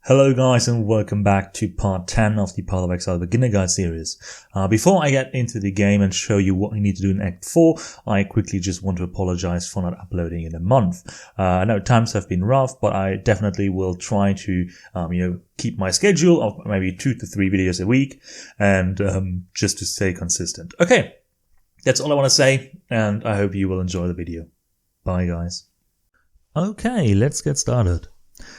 Hello guys and welcome back to part 10 of the Path of Exile beginner guide series. Before I get into the game and show you what you need to do in Act 4, I quickly just want to apologize for not uploading in a month. I know times have been rough, but I definitely will try to keep my schedule of maybe 2 to 3 videos a week and just to stay consistent. Okay, that's all I want to say and I hope you will enjoy the video. Bye guys. Okay, let's get started.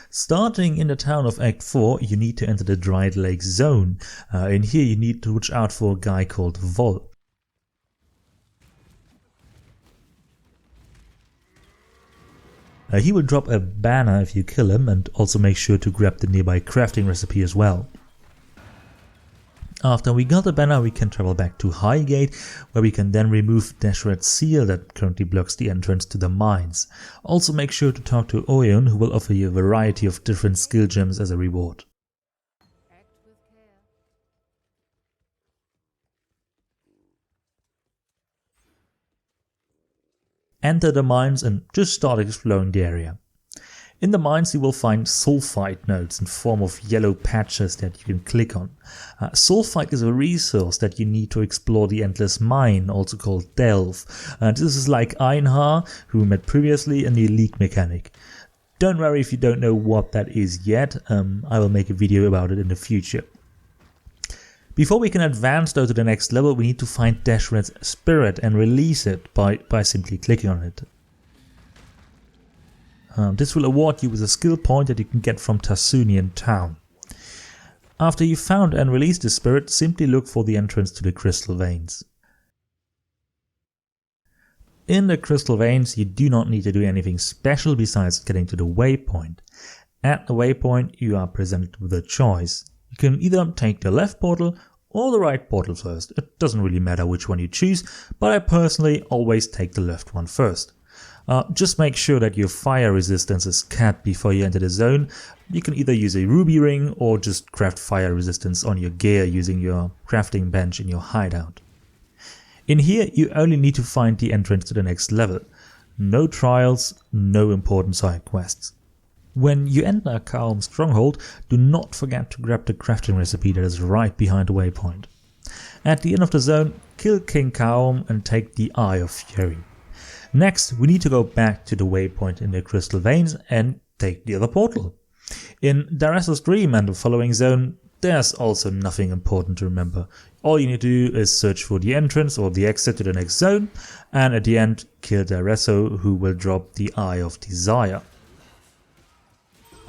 Starting in the town of Act 4, you need to enter the Dried Lake zone. In here you need to watch out for a guy called Vol. He will drop a banner if you kill him, and also make sure to grab the nearby crafting recipe as well. After we got the banner, we can travel back to Highgate, where we can then remove Deshret's seal that currently blocks the entrance to the mines. Also make sure to talk to Oyon, who will offer you a variety of different skill gems as a reward. Enter the mines and just start exploring the area. In the mines you will find sulfite nodes in form of yellow patches that you can click on. Sulfite is a resource that you need to explore the Endless Mine, also called Delve. This is like Einhar, who we met previously, in the League mechanic. Don't worry if you don't know what that is yet, I will make a video about it in the future. Before we can advance though to the next level, we need to find Deshret's spirit and release it by simply clicking on it. This will award you with a skill point that you can get from Tarsunian Town. After you've found and released the spirit, simply look for the entrance to the Crystal Veins. In the Crystal Veins you do not need to do anything special besides getting to the waypoint. At the waypoint you are presented with a choice. You can either take the left portal or the right portal first. It doesn't really matter which one you choose, but I personally always take the left one first. Just make sure that your fire resistance is capped before you enter the zone. You can either use a ruby ring or just craft fire resistance on your gear using your crafting bench in your hideout. In here you only need to find the entrance to the next level. No trials, no important side quests. When you enter Kaom's stronghold, do not forget to grab the crafting recipe that is right behind the waypoint. At the end of the zone, kill King Kaom and take the Eye of Fury. Next, we need to go back to the waypoint in the Crystal Veins and take the other portal. In Daresa's Dream and the following zone, there's also nothing important to remember. All you need to do is search for the entrance or the exit to the next zone, and at the end, kill Dareso, who will drop the Eye of Desire.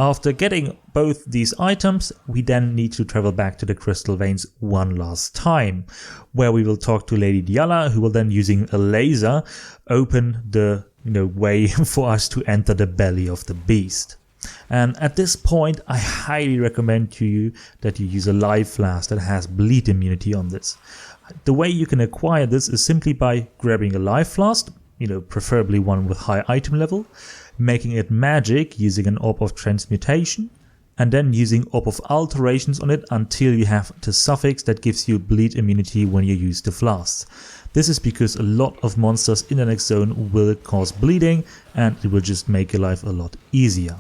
After getting both these items, we then need to travel back to the Crystal Veins one last time, where we will talk to Lady Diala, who will then, using a laser, open the way for us to enter the belly of the beast. And at this point, I highly recommend to you that you use a life flask that has bleed immunity on this. The way you can acquire this is simply by grabbing a life flask, preferably one with high item level, making it magic using an Orb of Transmutation, and then using Orb of Alterations on it until you have the suffix that gives you bleed immunity when you use the flasks. This is because a lot of monsters in the next zone will cause bleeding and it will just make your life a lot easier.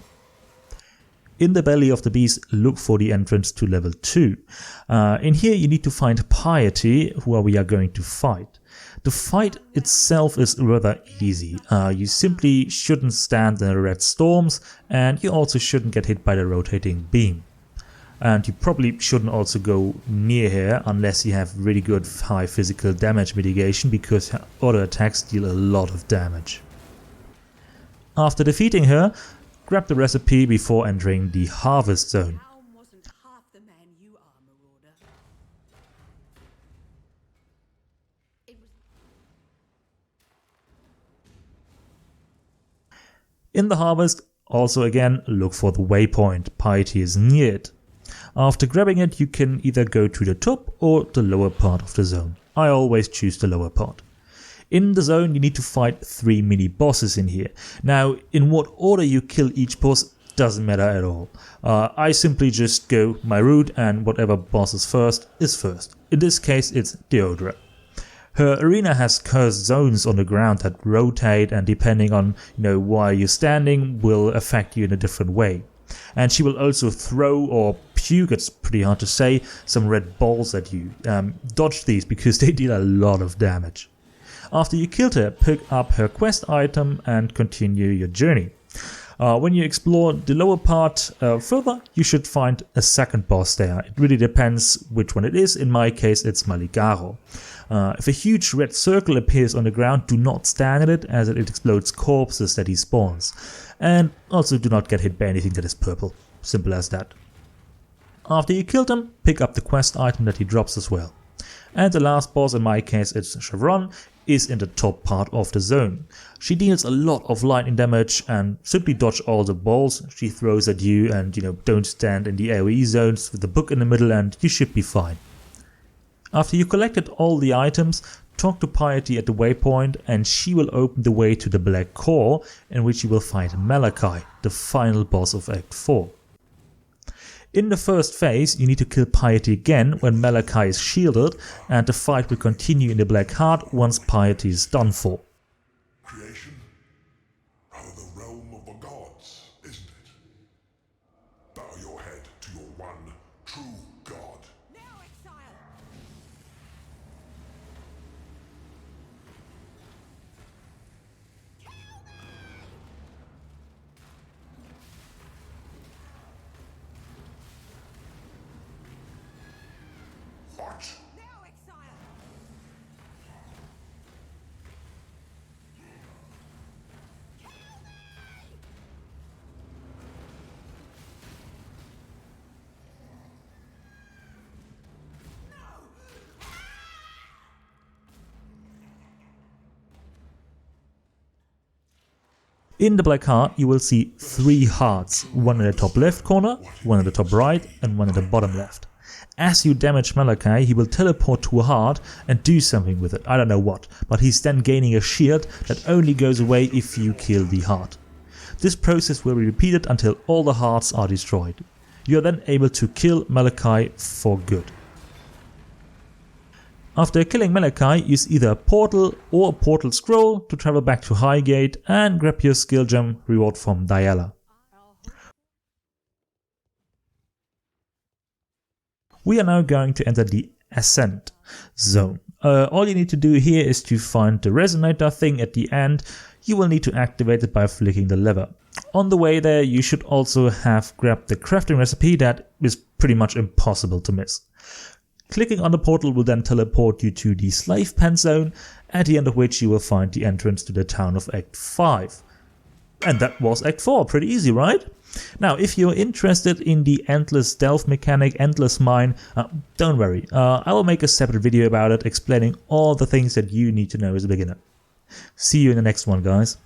In the belly of the beast, look for the entrance to level 2. In here you need to find Piety, who we are going to fight. The fight itself is rather easy. You simply shouldn't stand in the red storms, and you also shouldn't get hit by the rotating beam. And you probably shouldn't also go near here unless you have really good high physical damage mitigation, because auto attacks deal a lot of damage. After defeating her, grab the recipe before entering the Harvest Zone. In the Harvest, also again, look for the waypoint. Piety is near it. After grabbing it, you can either go to the top or the lower part of the zone. I always choose the lower part. In the zone, you need to fight 3 mini bosses in here. Now, in what order you kill each boss doesn't matter at all. I simply just go my route, and whatever boss is first. In this case, it's Deodra. Her arena has cursed zones on the ground that rotate, and depending on where you're standing will affect you in a different way. And she will also throw or puke, it's pretty hard to say, some red balls at you. Dodge these because they deal a lot of damage. After you killed her, pick up her quest item and continue your journey. When you explore the lower part further, you should find a second boss there. It really depends which one it is. In my case, it's Maligaro. If a huge red circle appears on the ground, do not stand in it, as it explodes corpses that he spawns. And also do not get hit by anything that is purple. Simple as that. After you killed him, pick up the quest item that he drops as well. And the last boss, in my case it's Chevron, is in the top part of the zone. She deals a lot of lightning damage, and simply dodge all the balls she throws at you, and don't stand in the AoE zones with the book in the middle, and you should be fine. After you collected all the items, talk to Piety at the waypoint and she will open the way to the Black Core, in which you will find Malachi, the final boss of Act 4. In the first phase, you need to kill Piety again when Malachi is shielded, and the fight will continue in the Black Heart once Piety is done for. Creation? Rather the realm of the gods, isn't it? Bow your head to your one true god. Now, Exile! What? Now, Exile! In the Black Heart you will see 3 hearts, one in the top left corner, one in the top right and one in the bottom left. As you damage Malachi, he will teleport to a heart and do something with it, I don't know what, but he's then gaining a shield that only goes away if you kill the heart. This process will be repeated until all the hearts are destroyed. You are then able to kill Malachi for good. After killing Malachi, use either a portal or a portal scroll to travel back to Highgate and grab your skill gem reward from Diala. We are now going to enter the Ascent zone. All you need to do here is to find the resonator thing at the end. You will need to activate it by flicking the lever. On the way there you should also have grabbed the crafting recipe that is pretty much impossible to miss. Clicking on the portal will then teleport you to the Slave Pen zone, at the end of which you will find the entrance to the town of Act 5. And that was Act 4, pretty easy, right? Now, if you're interested in the Endless Stealth mechanic, Endless Mine, don't worry, I will make a separate video about it explaining all the things that you need to know as a beginner. See you in the next one, guys.